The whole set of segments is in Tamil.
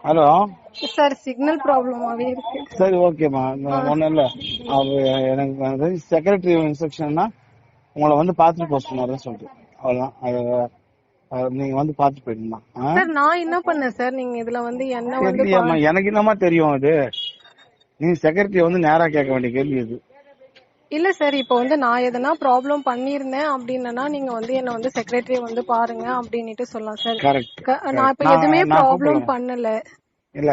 ஹலோ சார் சிக்னல் ப்ராப்ளமாவே இருக்கு. சரி ஓகேம்மா, ஒன்றும் இல்லை. அது எனக்கு வந்து செக்ரட்டரி இன்ஸ்ட்ரக்ஷன்னா உங்களை வந்து பார்த்துட்டு போக சொன்னாருன்னு சொல்லிட்டு அவ்வளோதான். அது நீங்க வந்து பார்த்துட்டு போயிடுமா? சார் நான் என்ன பண்ணேன் சார்? நீங்க இதுல வந்து என்ன வந்து தெரியலையாம்மா, எனக்கு என்னமா தெரியும் அது? நீங்க செக்ரட்டரி வந்து நேரா கேட்க வேண்டிய கேள்வி இது. இல்ல சார், இப்போ வந்து நான் எதனா ப்ராப்ளம் பண்ணிருந்தேன் அப்படின்னா நீங்க வந்து என்ன வந்து செக்ரட்டரி வந்து பாருங்க அப்படின்னுட்டு சொல்லலாம் சார். கரெக்ட். நான் இப்ப எதுவுமே ப்ராப்ளம் பண்ணல. இல்ல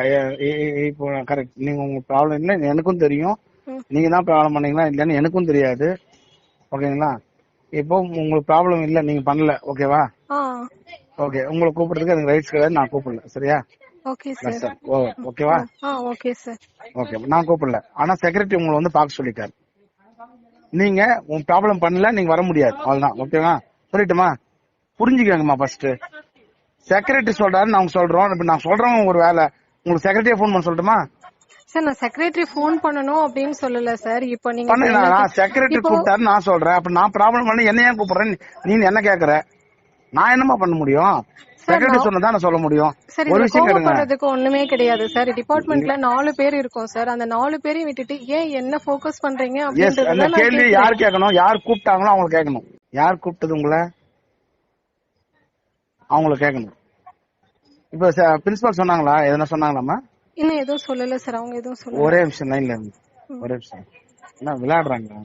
இப்போ கரெக்ட். நீங்க உங்க ப்ராப்ளம் இல்ல எனக்கும் தெரியும். நீங்க தான் ப்ராப்ளம் பண்ணீங்களா இல்லன்னு எனக்கும் தெரியாது. ஓகேங்களா? இப்போ உங்களுக்கு ப்ராப்ளம் இல்ல, நீங்க பண்ணல. ஓகேவா? ஓகே, உங்களை கூப்பிடுறதுக்கு எனக்கு ரைட்ஸ் கிடையாது. நான் கூப்பிடல. சரியா? Okay sir. ஓகேவா? Okay sir. ஓகே, நான் கூப்பிடல. ஆனா செக்ரட்டரி உங்களை வந்து பார்க்க சொல்லிட்டாரு. நீங்க உங்க ப்ராப்ளம் பண்ணல, நீங்க வர முடியாது. அவ்வளவுதான். ஓகேவா? சொல்லிட்டுமா? புரிஞ்சுக்கங்கம்மா. ஃபர்ஸ்ட் செக்ரட்டரி சொல்றாரு, நாங்க சொல்றோம். இப்ப நான் சொல்றேன் ஒரு வேலை, உங்களுக்கு செக்ரட்டரியா போன் பண்ண சொல்லட்டுமா? சார் நான் செக்ரட்டரி போன் பண்ணனும் அப்படின்னு சொல்லல சார். இப்போ நீங்க நான் செக்ரட்டரி கூப்பிட்டாரு நான் சொல்றேன். அப்ப நான் ப்ராப்ளம் பண்ண என்ன ஏன் கூப்பிடுறேன்? நீ என்ன கேக்குற? நான் என்னமா பண்ண முடியும்? செக்ரட்டரி சொன்னதா நான் சொல்ல முடியும். ஒரு விஷயம் கேட்கறதுக்கு ஒண்ணுமே கிடையாது சார். டிபார்ட்மெண்ட்ல 4 பேர் இருக்கோம் சார். அந்த 4 பேரையும் விட்டுட்டு ஏன் என்ன ஃபோக்கஸ் பண்றீங்க அப்படின்றது அந்த கேள்வி யார் கேட்கணும்? யார் கூப்பிட்டாங்களோ அவங்க கேட்கணும். யார் கூப்பிட்டது உங்களை? அவங்கள கேட்கணும். இப்ப பிரின்சிபல் சொன்னாங்களா? எதனா சொன்னாங்களாமா? இன்னும் எதுவும் சொல்லல சார். அவங்க எதுவும் சொல்லல. ஒரே நிமிஷம் லைன்ல இருந்து. ஒரே நிமிஷம். என்ன விளையாடுறாங்க?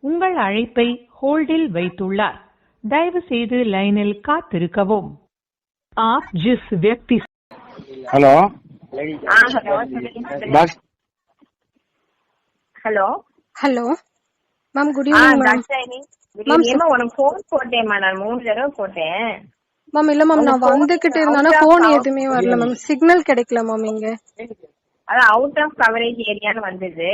உங்கள் அழைப்பை ஹோல்டில் வைத்துள்ளார். தயவு செய்து லைனில் காத்திருக்கவும். आप जिस व्यक्ति hello hello hello ma'am, good evening ma'am. Ma'am உனக்கு போன் போட்டேன்மா, நான் 3 தடவை போட்டேன் மேம். இல்ல மேம், நான் வந்துகிட்டு இருந்தானா போன் எதுவுமே வரல மேம். சிக்னல் கிடைக்கல மேம் இங்க. அது அவுட் ஆஃப் கவரேஜ் ஏரியான்னு வந்தது.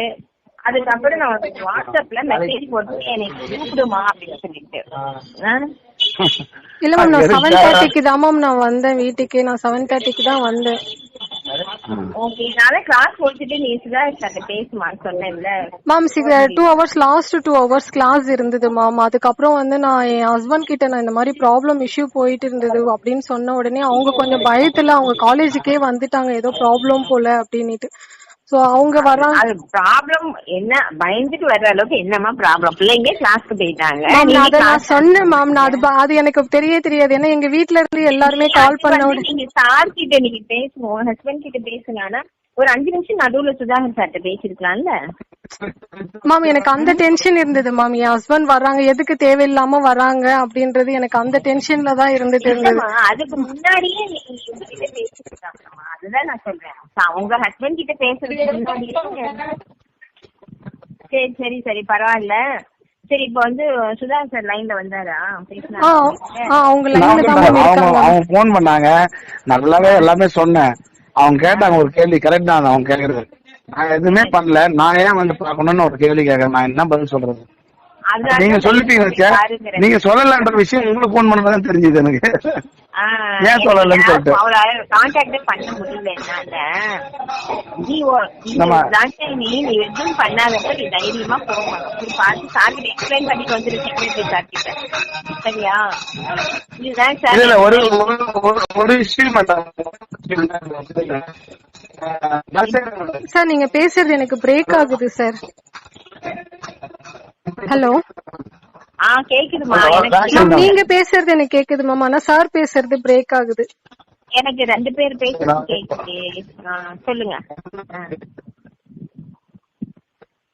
அதுக்கப்புறம் நான் வாட்ஸ்அப்ல மெசேஜ் போட்டு எனக்கு கூப்பிடுமா அப்படின்னு சொல்லிட்டு. இல்ல மேம், நான் 7:30க்கு தான் மேம் நான் வந்தேன் வீட்டுக்கு. நான் 7:30க்கு தான் வந்தேன். ஓகே, நான் கிளாஸ் முடிச்சிட்டு நீ சுதாகர் பேசுமா சொன்னேன்ல ma'am. 2 hours last 2 hours class இருந்தது மேம். அதுக்கப்புறம் வந்து நான் என் ஹஸ்பண்ட் கிட்ட நான் இந்த மாதிரி ப்ராப்ளம் இஷ்யூ போயிட்டு இருந்தது அப்படின்னு சொன்ன உடனே அவங்க கொஞ்சம் பயத்துல அவங்க காலேஜுக்கே வந்துட்டாங்க, ஏதோ ப்ராப்ளம் போல அப்படின்னுட்டு. சோ அவங்க வராங்க. அது ப்ராப்ளம் என்ன, பயந்துட்டு வர்ற அளவுக்கு என்னமா ப்ராப்ளம்? பிள்ளைங்க கிளாஸ்க்கு போயிட்டாங்க. அத நான் சொன்னேன் மேம். நான் அது எனக்கு தெரியாது. ஏன்னா எங்க வீட்ல இருந்து எல்லாருமே கால் பண்ண உடனே நீங்க சார் கிட்ட நீங்க பேசணும், ஹஸ்பண்ட் கிட்ட பேசுனா ஒரு 5 நிமிஷம் நடுவுல சுதாகர் சார்ட்ட பேசிருக்கலாம்ல மேம். எனக்கு அந்த டென்ஷன் இருந்தது மேம். என் ஹஸ்பண்ட் வர்றாங்க, எதுக்கு தேவையில்லாம வராங்க அப்படின்றது எனக்கு அந்த டென்ஷன்ல தான் இருந்துட்டு இருந்தது. அதுக்கு முன்னாடியே நீங்க எங்ககிட்ட பேசிருக்காங்கம்மா, அதுதான் நான் சொல்றேன். உங்க ஹஸ்பண்ட் கிட்ட பேசுறதுக்கு முன்னாடியே. சரி சரி பரவாயில்ல. சரி, இப்ப வந்து சுதாகர் சார் லைன்ல வந்தாரா? அவங்க லைன்ல தான் அவங்க போன் பண்ணாங்க. நல்லாவே எல்லாமே சொன்னேன். அவங்க கேட்டாங்க ஒரு கேள்வி. கரெக்ட் தான் அவங்க கேக்குறது. நான் எதுவுமே பண்ணல, நான் ஏன் வந்து பாக்கணும்னு ஒரு கேள்வி கேட்கறேன். நான் என்ன பதில் சொல்றது? நீங்க சொல்லிட்டீங்க. நீங்க சொல்லலன்ற விஷயம் உங்களுக்கு போன் பண்ணதான் தெரிஞ்சது எனக்கு. ஏன் சொல்லலன்னு சொல்லிட்டு கான்டாக்ட் பண்ண முடியல என்னால. நீ எதுவும் பண்ணாதப்ப நீ தைரியமா போகணும். பார்த்து சார்கிட்ட எக்ஸ்பிளைன் பண்ணிட்டு வந்துரு, செக்ரட்டரி சார் கிட்ட. சரியா? இதுதான் சார். ஒரு விஷயம் சார், நீங்க பேசுறது எனக்கு பிரேக் ஆகுது சார். ஹலோ. கேக்குதுமா? நீங்க பேசுறது எனக்கு கேக்குது மேம். ஆனா சார் பேசுறது பிரேக் ஆகுது. எனக்கு 2 பேர் பேசுறது கேக்குது. சொல்லுங்க.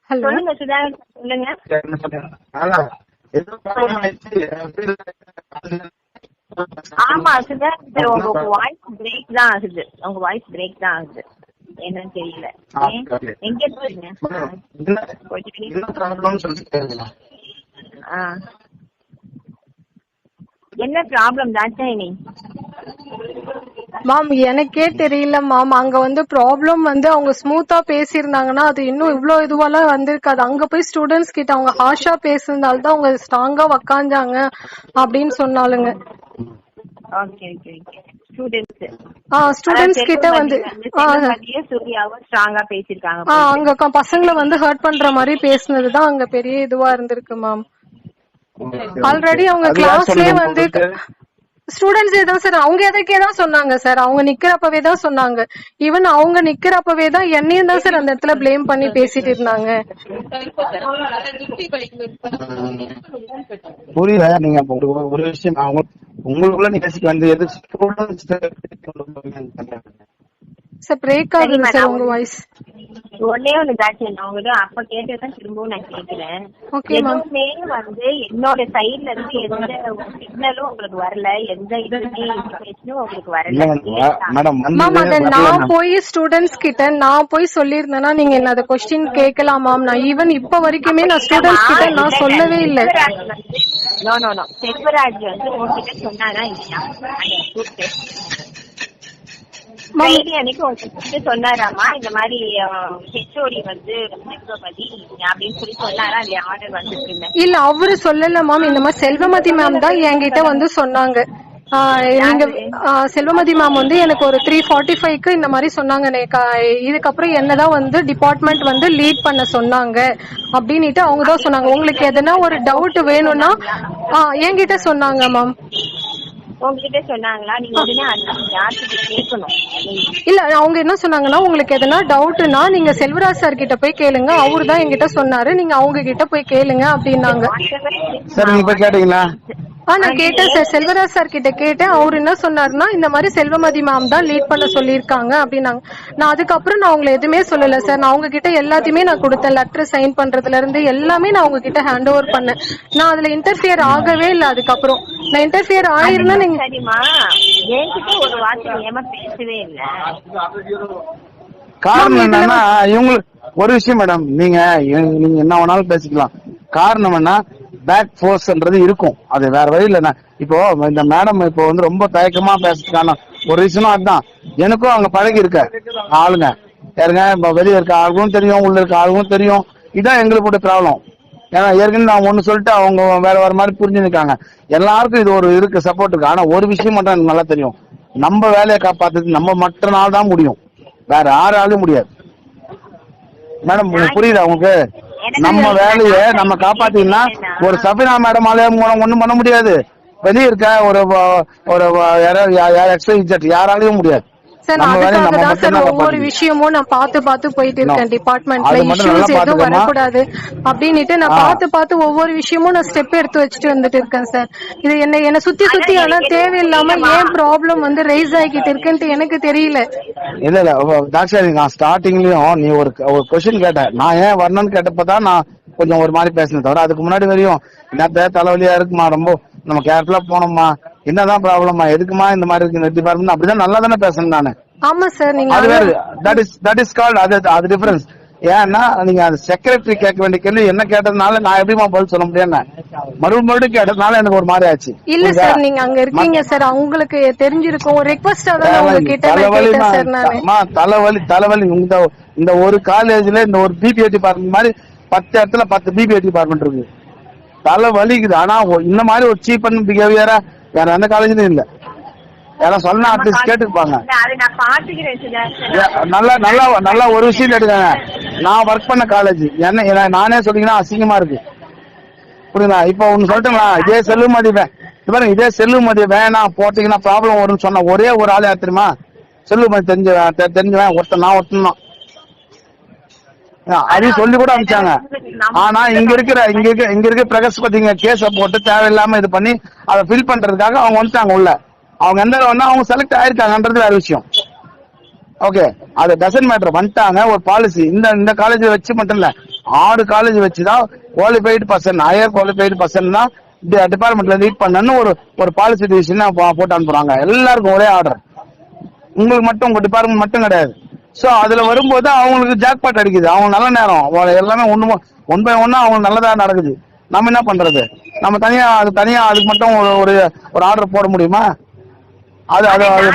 ஹலோ சொல்லுங்க சுதாகர், சொல்லுங்க. ஆமா சுதாகர், உங்க வாய்ஸ் பிரேக் தான் ஆகுது. உங்க வாய்ஸ் பிரேக் தான் ஆகுது. என்னன்னு தெரியல. எங்க இருக்கீங்க? என்ன ப்ராப்ளம் தாட்சாயினி? மேம் எனக்கே தெரியல மேம். அங்க வந்து ப்ராப்ளம் வந்து அவங்க ஸ்மூத்தா பேசியிருந்தாங்கன்னா அது இன்னும் இவ்வளவு இதுவெல்லாம் வந்திருக்காது. அங்க போய் ஸ்டூடெண்ட்ஸ் கிட்ட அவங்க ஹார்ஷா பேசுனதால்தான் அவங்க ஸ்ட்ராங்கா உக்காந்தாங்க அப்படின்னு சொன்னாலுங்க. ஸ்டூடெண்ட்ஸ் கிட்ட வந்து அங்க பசங்களை வந்து ஹர்ட் பண்ற மாதிரி பேசுனதுதான் அங்க பெரிய இதுவா இருந்திருக்கு மேம். ஆல்ரெடி அவங்க கிளாஸ்லயே வந்து ஸ்டூடெண்ட்ஸே தான் சார், அவங்க எதுக்கே தான் சொன்னாங்க சார், அவங்க நிக்கிறப்பவே தான் சொன்னாங்க. ஈவன் அவங்க நிக்கிறப்பவே தான் என்னையும் தான் சார் அந்த இடத்துல ப்ளேம் பண்ணி பேசிட்டு இருந்தாங்க. புரியல. நீங்க ஒரு விஷயம் உங்களுக்குள்ள நீங்க பேசிக்க வந்து எது சார் பிரேக் ஆகுது சார் உங்க வாய்ஸ். ஒன்னே ஒண்ணு தாச்சு, நான் உங்ககிட்ட அப்ப கேட்டதான் திரும்பவும் நான் கேக்குறேன். Okay ma'am. எதுவுமே வந்து என்னோட சைட்ல இருந்து எந்த சிக்னலும் உங்களுக்கு வரல, எந்த இதுவுமே இன்ஃபர்மேஷனும் உங்களுக்கு வரல. மேம் அத நான் போய் ஸ்டூடெண்ட்ஸ் கிட்ட நான் போய் சொல்லியிருந்தேன்னா நீங்க என்ன அத கொஸ்டின் கேட்கலாம் மேம். நான் ஈவன் இப்ப வரைக்குமே நான் ஸ்டூடெண்ட்ஸ் கிட்ட நான் சொல்லவே இல்லை. நோ நோ நோ, செல்வராஜ் வந்து உங்ககிட்ட சொன்னானா இல்லையா? அன்னைக்கு உங்ககிட்ட சொன்னாராமா இந்த மாதிரி ஹெச்ஓடி வந்து அப்படின்னு சொல்லி சொன்னாரா? அந்த ஆர்டர் வந்துட்டு இல்ல அவரு சொல்லல மேம். இந்த மாதிரி செல்வமதி மேம் தான் என்கிட்ட வந்து சொன்னாங்க. நீங்க செல்வமதி மேம் வந்து எனக்கு ஒரு 3:45க்கு இந்த மாதிரி சொன்னாங்க. இதுக்கப்புறம் என்னதான் வந்து டிபார்ட்மெண்ட் வந்து லீட் பண்ண சொன்னாங்க அப்படின்னுட்டு அவங்க தான் சொன்னாங்க. உங்களுக்கு எதனா ஒரு டவுட் வேணும்னா என்கிட்ட சொன்னாங்க மேம். உங்ககிட்ட சொன்னாங்களா? நீங்க உடனே யார்கிட்ட கேட்கணும். இல்ல அவங்க என்ன சொன்னாங்கன்னா, உங்களுக்கு எதனா டவுட்னா நீங்க செல்வராஜ் சார் கிட்ட போய் கேளுங்க, அவரு தான் என்கிட்ட சொன்னாரு, நீங்க அவங்க கிட்ட போய் கேளுங்க அப்படின்னாங்க. சார் நீங்க போய் கேட்டீங்களா? நான் கேட்டேன் சார், செல்வராஜ் சார் கிட்ட கேட்டேன். அவரு என்ன சொன்னாருன்னா இந்த மாதிரி செல்வமதி மேம் தான் லீட் பண்ண சொல்லியிருக்காங்க அப்படின்னாங்க. நான் அதுக்கப்புறம் நான் உங்களை எதுவுமே சொல்லல சார். நான் அவங்க கிட்ட எல்லாத்தையுமே நான் கொடுத்தேன். லெட்டர் சைன் பண்றதுல இருந்து எல்லாமே நான் அவங்க கிட்ட ஹேண்ட் ஓவர் பண்ணேன். நான் அதுல இன்டர்ஃபியர் ஆகவே இல்லை. அதுக்கப்புறம் நான் இன்டர்ஃபியர் ஆயிருந்தா நீங்க சரிமா என்கிட்ட ஒரு வார்த்தை ஏமா பேசவே இல்ல. காரணம் என்னன்னா இவங்களுக்கு ஒரு விஷயம் மேடம், நீங்க என்ன வேணாலும் பேசிக்கலாம். காரணம் என்ன, பேக் ஃபோர்ஸ்ன்றது இருக்கும். அது வேற வழி இல்ல. இப்போ இந்த மேடம் இப்போ வந்து ரொம்ப தயக்கமா பேசுறதுக்கான ஒரு ரீசனும் அதுதான். எனக்கும் அங்க பழகி இருக்க ஆளுங்க யாருங்க, வெளியே இருக்க ஆளுங்களும் தெரியும், உள்ள இருக்க ஆளுங்களும் தெரியும். இதான் எங்களுக்கு போட்ட ப்ராப்ளம். ஏன்னா ஏற்கனவே நான் ஒண்ணு சொல்லிட்டு அவங்க வேற மாதிரி புரிஞ்சுருக்காங்க. எல்லாருக்கும் இது ஒரு இருக்கு, சப்போர்ட் இருக்கு. ஆனா ஒரு விஷயம் மட்டும் எனக்கு நல்லா தெரியும், நம்ம வேலையை காப்பாத்துறது நம்ம மற்ற நாள் தான் முடியும், வேற யாராலும் முடியாது. மேடம் உங்களுக்கு புரியுதா உங்களுக்கு? நம்ம வேலையை நம்ம காப்பாத்தீங்கன்னா ஒரு சபினா மேடமாலே ஒண்ணும் பண்ண முடியாது. வெளியே இருக்க ஒரு யாராலையும் முடியாது. சார் அதுக்காக தான் சார் ஒவ்வொரு விஷயமும் நான் பார்த்து போயிட்டு இருக்கேன். டிபார்ட்மெண்ட்ல இஷ்யூஸ் எதுவும் வரக்கூடாது அப்படின்னுட்டு நான் பார்த்து ஒவ்வொரு விஷயமும் நான் ஸ்டெப் எடுத்து வச்சுட்டு வந்துட்டு இருக்கேன் சார். இது என்ன சுத்தி ஆனா தேவையில்லாம ஏன் ப்ராப்ளம் வந்து ரைஸ் ஆகிட்டு இருக்குன்ட்டு எனக்கு தெரியல. இல்ல டாக்டர், நான் ஸ்டார்டிங்லயும் நீ ஒரு கொஸ்டின் கேட்ட, நான் ஏன் வரணும்னு கேட்டப்பதான் நான் கொஞ்சம் ஒரு மாதிரி பேசினேன். தவிர அதுக்கு முன்னாடி வரையும் என்ன தலைவலியா இருக்குமா, ரொம்ப நம்ம கேர்ஃபுல்லா போனோம்மா, என்னதான் ப்ராப்ளமா, எதுக்குமா இந்த மாதிரி இருக்கு டிபார்ட்மெண்ட், அப்படிதான் நல்லா தானே பேசணும் நானு. ஆமா சார். நீங்க அது வேற, தட் இஸ் கால்ட் அது டிஃபரன்ஸ். ஏன்னா நீங்க அந்த செக்ரட்டரி கேட்க வேண்டிய கேள்வி என்ன கேட்டதுனால நான் எப்படிமா பதில் சொல்ல முடியும்? மறுபடியும் கேட்டதுனால எனக்கு ஒரு மாதிரி ஆச்சு. இல்ல சார், நீங்க அங்க இருக்கீங்க சார், உங்களுக்கு தெரிஞ்சிருக்கும். ரெக்வெஸ்டா தான் உங்ககிட்ட தலைவலி. இந்த ஒரு காலேஜ்ல இந்த ஒரு பிபிஏ டிபார்ட்மெண்ட் மாதிரி 10 இடத்துல 10 பிபிஏ டிபார்ட்மெண்ட் இருக்கு. தலை வலிக்குது. ஆனா இந்த மாதிரி ஒரு சீப் அண்ட் பிஹேவியரா வேற எந்த காலேஜ்லயும் இல்ல. யாரும் சொன்னா அட்லீஸ்ட் கேட்டுப்பாங்க. நல்லா ஒரு விஷயம் கேட்டுக்காங்க. நான் ஒர்க் பண்ண காலேஜ் என்ன நானே சொல்லிங்கன்னா அசிங்கமா இருக்கு, புரியுதா? இப்ப ஒண்ணு சொல்லட்டுங்களா, இதே செல்லுமதி வேணாம் போட்டீங்கன்னா ப்ராப்ளம் வரும்னு சொன்ன ஒரே ஒரு ஆளு யார் தெரியுமா? செல்லுமதி தெரிஞ்சவன் ஒருத்தன், நான் ஒருத்தன் தான். அதையும் சொல்லி கூட அனுப்பிச்சாங்க. ஆனா இங்க இருக்கிற பிரகஸ்பதிங்க கேஸ போட்டு தேவையில்லாம இது பண்ணி அதை ஃபில் பண்றதுக்காக அவங்க வந்துட்டாங்க உள்ள. அவங்க எந்த அவங்க செலக்ட் ஆயிருக்காங்கன்றது வேற விஷயம். ஓகே, அது டசன்ட் மேட்டர். வந்துட்டாங்க. ஒரு பாலிசி இந்த காலேஜ் வச்சு மட்டும் இல்ல, 6 காலேஜ் வச்சுதான் qualified person, higher qualified person தான் டிபார்ட்மெண்ட்ல லீட் பண்ணு ஒரு பாலிசி டிவிஷன் போட்டு அனுப்புறாங்க. எல்லாருக்கும் ஒரே ஆர்டர். உங்களுக்கு மட்டும், உங்க டிபார்ட்மெண்ட் மட்டும் கிடையாது. சோ அதுல வரும்போது அவங்களுக்கு ஜாக்பாட் அடிக்குது. அவங்க நல்ல நேரம் எல்லாமே ஒன் பை ஒன்னா அவங்க நல்லதா நடக்குது. நம்ம என்ன பண்றது? நம்ம தனியா அதுக்கு மட்டும் ஒரு ஆர்டர் போட முடியுமா? அது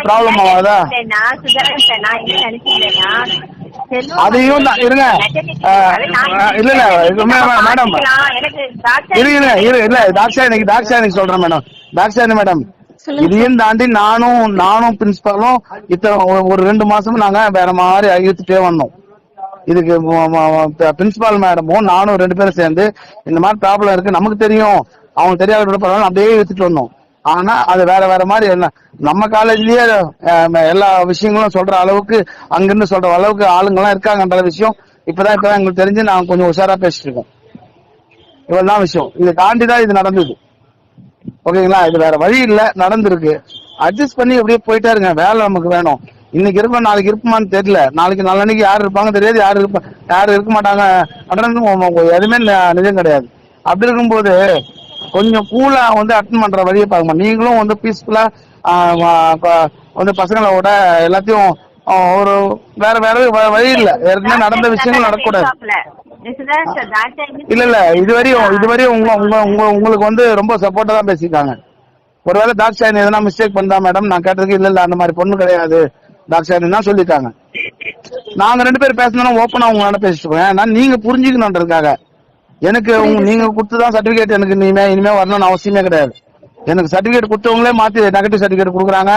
ப்ராப்ளம் ஆகாதா? அதையும் இருங்க. இல்ல மேடம், இல்ல டாக்டர் சொல்றேன் மேடம். டாக்டர் மேடம், இதையும் தாண்டி நானும் பிரின்சிபாலும் ஒரு 2 மாசமும் நாங்க வேற மாதிரி இழுத்துட்டே வந்தோம். இதுக்கு பிரின்சிபால் மேடமும் நானும் 2 பேரும் சேர்ந்து இந்த மாதிரி ப்ராப்ளம் இருக்கு, நமக்கு தெரியும், அவங்க தெரியாத பரவாயில்ல அப்படியே இழுத்துட்டு வந்தோம். ஆனா அது வேற வேற மாதிரி என்ன நம்ம காலேஜ்லயே எல்லா விஷயங்களும் சொல்ற அளவுக்கு அங்கிருந்து சொல்ற அளவுக்கு ஆளுங்கெல்லாம் இருக்காங்கன்ற விஷயம் இப்பதான் எங்களுக்கு தெரிஞ்சு நாங்க கொஞ்சம் உஷாரா பேசிட்டு இருக்கோம். இவ்வளவுதான் விஷயம். இதை தாண்டிதான் இது நடந்தது. ஓகேங்களா? இது வேற வழி இல்ல, நடந்திருக்கு. அட்ஜஸ்ட் பண்ணி அப்படியே போயிட்டே இருங்க. வேலை நமக்கு வேணும். இன்னைக்கு இருப்ப நாளைக்கு இருப்போமான்னு தெரியல. நாளைக்கு நாளைக்கு யாரு இருப்பாங்க தெரியாது, யாரு இருக்க மாட்டாங்க. எதுவுமே நிஜம் கிடையாது. அப்படி இருக்கும்போது கொஞ்சம் கூலா வந்து அட்டன் பண்ற வழியை பார்க்கணும். நீங்களும் வந்து பீஸ்ஃபுல்லா வந்து பசங்களோட எல்லாத்தையும் ஒரு வேற வேற வழி இல்ல. ஏற்கனவே நடந்த விஷயங்கள் நடக்கக்கூடாது. இல்ல இதுவரையும் உங்களுக்கு வந்து ரொம்ப சப்போர்ட்டா தான் பேசிட்டாங்க. ஒருவேளை தாக்ஷாயணி எதனா மிஸ்டேக் பண்ணா மேடம் நான் கேட்டதுக்கு இல்ல அந்த மாதிரி பொண்ணு கிடையாது தாக்ஷாயணி தான் சொல்லிட்டாங்க. நாங்க 2 பேரும் பேசணும் ஓப்பனா உங்களால பேசிட்டு ஏன்னா நீங்க புரிஞ்சுக்கணுன்றதுக்காக. எனக்கு நீங்க கொடுத்துதான் சர்டிபிகேட் எனக்கு இனிமே வரணும்னு அவசியமே கிடையாது. எனக்கு சர்டிபிகேட் கொடுத்தவங்களே மாத்தி நெகட்டிவ் சர்டிபிகேட் கொடுக்குறாங்க.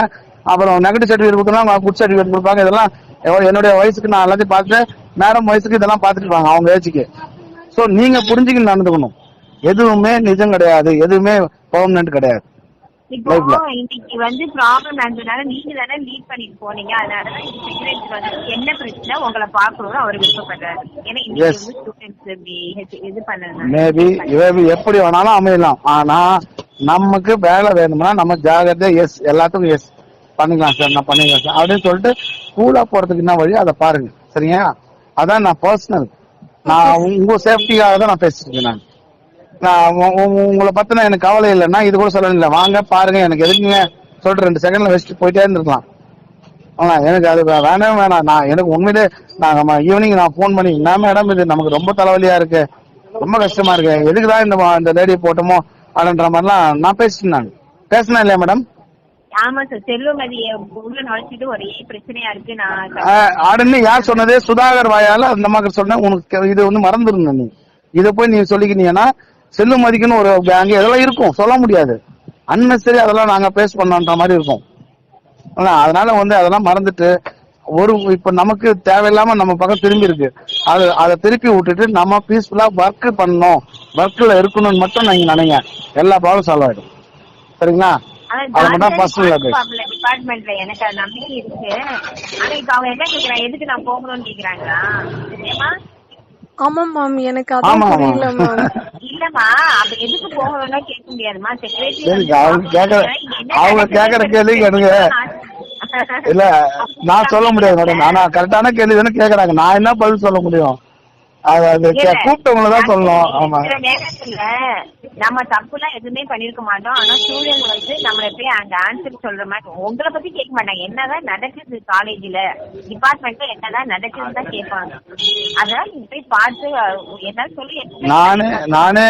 அப்புறம் நெகட்டிவ் சர்டிபிகேட் கொடுத்தா குட் சர்டிபிகேட் கொடுப்பாங்க. இதெல்லாம் என்னுடைய வயசுக்கு நான் எல்லாத்தையும் பார்த்துட்டு மேடம் வயசுக்கு இதெல்லாம் பார்த்துட்டு இருப்பாங்க அவங்க ஏஜுக்கு. சோ நீங்க புரிஞ்சுக்கிட்டு நடந்துக்கணும். எதுவுமே நிஜம் கிடையாது, எதுவுமே பெர்மனன்ட் கிடையாது. இப்போ இன்னைக்கு வந்து ப்ராப்ளம் நடந்ததுனால நீங்க தானே லீட் பண்ணிட்டு போனீங்க. அதனாலதான் என்ன பிரச்சனை உங்களை பாக்கணும்னு அவர் விருப்பப்படுறாரு. ஏன்னா இன்னைக்கு ஸ்டூடெண்ட்ஸ் இது பண்ணது மேபி எப்படி வேணாலும் அமையலாம். ஆனா நமக்கு வேலை வேணும்னா நம்ம ஜாகிரதை எஸ் எல்லாத்துக்கும் எஸ் பண்ணிக்கலாம் சார், நான் பண்ணிக்கலாம் சார் அப்படின்னு சொல்லிட்டு கூலா போறதுக்கு என்ன வழி அதை பாருங்க. சரியா? அதான் நான் பர்சனல், நான் உங்க சேஃப்டிக்காக தான் நான் பேசிட்டு இருக்கேன். நான் உங்களை பத்தின எனக்கு கவலை இல்லைன்னா இது கூட சொல்லல. வாங்க பாருங்க, எனக்கு எதுக்குங்க சொல்லிட்டு 2 செகண்ட்ல வச்சுட்டு போயிட்டே இருந்திருக்கலாம். எனக்கு அது வேணாம். நான் எனக்கு உண்மையிலே நான் ஈவினிங் நான் போன் பண்ணி என்ன மேடம் இது நமக்கு ரொம்ப தலைவலியா இருக்கு, ரொம்ப கஷ்டமா இருக்கு, எதுக்குதான் இந்த லேடியை போட்டோமோ அப்படின்ற மாதிரிலாம் நான் பேசினேன் இல்லையா மேடம்? ஆமா சார், செல்வமதி உள்ள நுழைச்சிட்டு ஒரே பிரச்சனையா இருக்கு. நான் யார் சொன்னதே சுதாகர் வாயால அந்த மாதிரி சொன்னேன். உனக்கு இது வந்து மறந்துருந்த நீ இதை போய் நீ சொல்லிக்கினீங்கன்னா செல்லுமதிக்குன்னு ஒரு அங்கே இதெல்லாம் இருக்கும், சொல்ல முடியாது. அன்னெசரி அதெல்லாம் நாங்க பேஸ் பண்ணோன்ற மாதிரி இருக்கும். அதனால வந்து அதெல்லாம் மறந்துட்டு இப்ப நமக்கு தேவையில்லாம நம்ம பக்கம் திரும்பி இருக்கு, அதை திருப்பி விட்டுட்டு நம்ம பீஸ்ஃபுல்லா ஒர்க் பண்ணணும், ஒர்க்ல இருக்கணும்னு மட்டும் நீங்க நினைங்க, எல்லா ப்ராப்ளம் சால்வ் ஆயிடும். சரிங்களா? டிபார்ட்மெண்ட்ல எனக்கு அது நம்பிக்கை இருக்கு. ஆனா இப்ப அவங்க என்ன கேக்குறாங்க, எதுக்கு நான் போகணும்னு கேக்குறாங்களா? ஆமா மேம், எனக்கு அதான் புரியல மேம். இல்லம்மா, அப்ப எதுக்கு போகணும்னா கேட்க முடியாதுமா. அவங்க கேக்குற கேள்வி கேளுங்க. இல்ல நான் சொல்ல முடியாது மேடம், ஆனா கரெக்டான கேள்வி தானே கேக்குறாங்க, நான் என்ன பதில் சொல்ல முடியும்? கூப்பிட்டவங்களதான் சொல்லணும். ஆமா, நம்ம தப்பு எல்லாம் எதுவுமே பண்ணிருக்க மாட்டோம். ஆனா சூழல் வந்து நம்ம போய் அங்க ஆன்சர் சொல்ற மாதிரி உங்களை பத்தி கேட்க மாட்டாங்க. என்னதான் நடக்குது காலேஜ்ல டிபார்ட்மெண்ட்ல என்னதான் நடக்குதுன்னு தான் கேட்பாங்க. அதனால நீங்க போய் பார்த்து என்ன சொல்லி நானே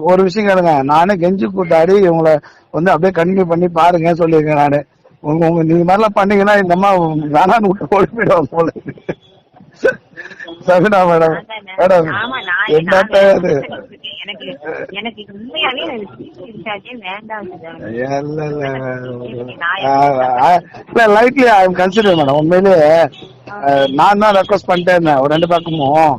ஒரு விஷயம் கேளுங்க, நானே கெஞ்சி கூட்டாடி இவங்களை வந்து அப்படியே கண்டினியூ பண்ணி பாருங்க சொல்லியிருக்கேன். நானு நீங்க மாதிரிலாம் பண்ணீங்கன்னா இந்த அம்மா வேணான்னு விட்டு ஓடி போயிடுவாங்க போல. சகுனா மேடம், மேடம் எனக்கு உண்மையாவே lightly I am consider madam. உண்மையிலேயே நான் தான் ரெக்வஸ்ட் பண்ணிட்டே இருந்தேன் ஒரு 2 பக்கமும்.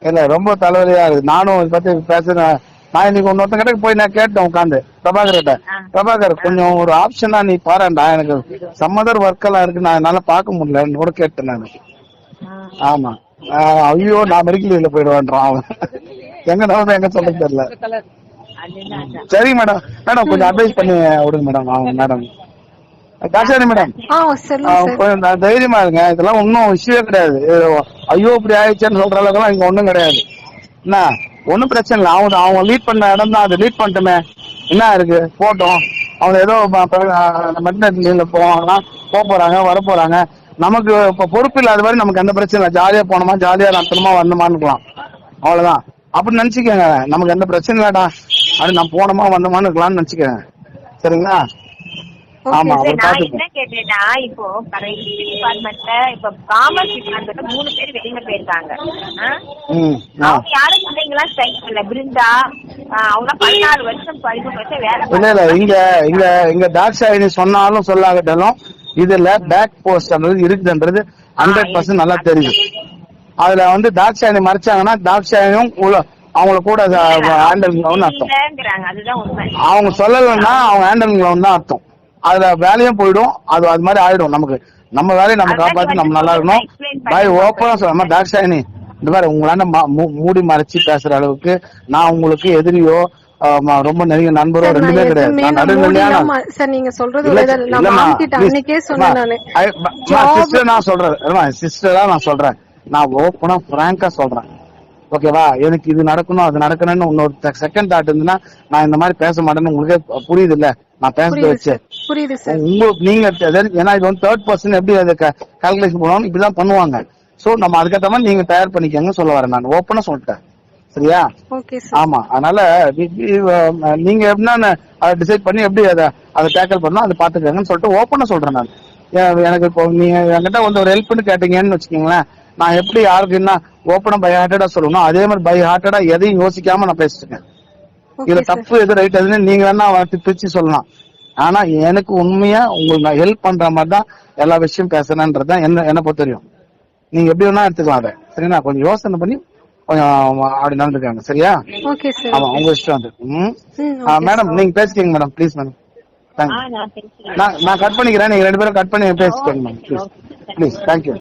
இல்ல ரொம்ப தலைவலியா இருக்கு. நானும் இதை பத்தி பேசுறேன். நான் இன்னைக்கு ஒன்னொருத்த கிட்ட போய் நான் கேட்டேன் உட்காந்து பிரபாகர்கிட்ட, பிரபாகர் கொஞ்சம் ஒரு ஆப்ஷனா நீ பாருடா, எனக்கு சம்மதர் ஒர்க் எல்லாம் இருக்கு, நான் என்னால பாக்க முடியலன்னு கூட கேட்டேன் நானு. ஆமா, ஐயோ நான் மெடிக்கல் லீவ்ல போயிடுவான்றான் அவன். எங்க நம்ம எங்க சொல்ல தெரியல. சரி மேடம், மேடம் கொஞ்சம் அட்வைஸ் பண்ணி விடுங்க மேடம். அவங்க மேடம் தாஷாரி மேடம் கொஞ்சம் தைரியமா இருங்க. இதெல்லாம் ஒன்னும் இஷ்யூவே கிடையாது. ஐயோ இப்படி ஆயிடுச்சேன்னு சொல்ற அளவுக்கு இங்க ஒண்ணும் கிடையாது. என்ன ஒன்னும் பிரச்சனை இல்லை. அவங்க லீட் பண்ண இடம் தான், அது லீட் பண்ணிட்டுமே என்ன இருக்கு, போட்டோம். அவங்க ஏதோ மெட்டர்னிட்டி லீவ்ல போறாங்க வர போறாங்க. நமக்கு இப்ப பொறுப்பு இல்லாத மாதிரி நமக்கு எந்த பிரச்சனை இல்லை. ஜாலியா போனோமா, ஜாலியா நடத்தணுமா, வரணுமான்னுக்கலாம், அவ்வளவுதான். அப்படி நினைச்சுக்கோங்க, நமக்கு எந்த பிரச்சனை இல்லடா அப்படி நான் போனோமா வந்தோமான்னு இருக்கலாம்னு நினைச்சுக்கோங்க. சரிங்களா? ஆமா, நான் என்ன கேட்டேன்னா, இப்போ டிபார்ட்மெண்ட்ல இப்ப காமர்ஸ் டிபார்ட்மெண்ட்ல 3 பேர் வெளியில போயிருக்காங்க. அவங்க யாரும் பிள்ளைங்களா ஸ்ட்ரைக் பண்ணல. பிருந்தா அவங்க 14 வருஷம் 15 வருஷம் வேலை. இல்ல இங்க தாக்ஷாயினி சொன்னாலும் சொல்லாகட்டாலும் இதுல பேக் போஸ்ட் இருக்குன்றது 100% நல்லா தெரியும். அதுல வந்து தாக்ஷாயினி மறைச்சாங்கன்னா தாக்ஷாயினியும் அவங்கள கூட ஹேண்டில் அர்த்தம். இல்லங்கறாங்க, அதுதான் உண்மை. அவங்க சொல்லலைன்னா அவங்க ஹேண்டில் தான் அர்த்தம். அதுல வேலையும் போயிடும், அது மாதிரி ஆயிடும். நமக்கு நம்ம வேலையை நம்ம காப்பாத்தி நம்ம நல்லா இருக்கணும். பாய் ஓப்பனா சொல்ல தாக்ஷாயினி, இந்த மாதிரி உங்களாண்ட மூடி மறைச்சு பேசுற அளவுக்கு நான் உங்களுக்கு எதிரியோ ரொம்ப நெருங்கிய நண்பரோ ரெண்டுமே கிடையாது. நான் நடுநிலையான சார், நீங்க சொல்றது நான் சொல்றேன் சிஸ்டரா நான் சொல்றேன், நான் ஓப்பனா பிராங்கா சொல்றேன். ஓகேவா? எனக்கு இது நடக்கணும் அது நடக்கணும்னு இன்னொரு செகண்ட் தாட் இருந்துன்னா நான் இந்த மாதிரி பேச மாட்டேன்னு உங்களுக்கே புரியுது இல்ல நான் பேசுறத வச்சு. உங்களுக்கு நீங்க ஏன்னா இது வந்து தேர்ட் பர்சன் எப்படி அதை கால்குலேஷன் பண்ணுவாங்க, இப்படிதான் பண்ணுவாங்க. சோ நம்ம அதுக்கேற்ற மாதிரி நீங்க தயார் பண்ணிக்கங்க சொல்ல வரேன். நான் ஓப்பனா சொல்லிட்டேன், சரியா? ஆமா, அதனால நீங்க எப்படின்னா அதை டிசைட் பண்ணி எப்படி அதை டேக்கிள் பண்ணணும் அதை பாத்துக்கங்கன்னு சொல்லிட்டு ஓப்பனா சொல்றேன். நான் எனக்கு இப்போ நீங்க என்கிட்ட வந்து ஒரு ஹெல்ப்னு கேட்டீங்கன்னு வச்சுக்கீங்களேன், நான் எப்படி யாருக்கு என்ன ஓப்பனா பை ஹார்ட்டடா சொல்லணும் அதே மாதிரி பை ஹார்ட்டடா எதையும் யோசிக்காம நான் பேசிட்டேன். இதுல தப்பு எது ரைட் எதுன்னு நீங்க வேணா பிரிச்சு சொல்லலாம். ஆனா எனக்கு உண்மையா உங்களுக்கு நான் ஹெல்ப் பண்ற மாதிரி தான் எல்லா விஷயம் பேசுறேன்றதுதான் என்ன பொறுத்த தெரியும். நீங்க எப்படி வேணா எடுத்துக்கலாம் அதை, சரிங்களா? கொஞ்சம் யோசனை பண்ணி கொஞ்சம் அப்படி நடந்துக்காங்க, சரியா? ஆமா, உங்க இஷ்டம் அது. மேடம் நீங்க பேசிக்கங்க மேடம், ப்ளீஸ் மேடம். தேங்க்யூ. நான் கட் பண்ணிக்கிறேன், நீங்க 2 பேரும் கட் பண்ணி பேசிக்கோங்க மேடம், ப்ளீஸ். தேங்க்யூ.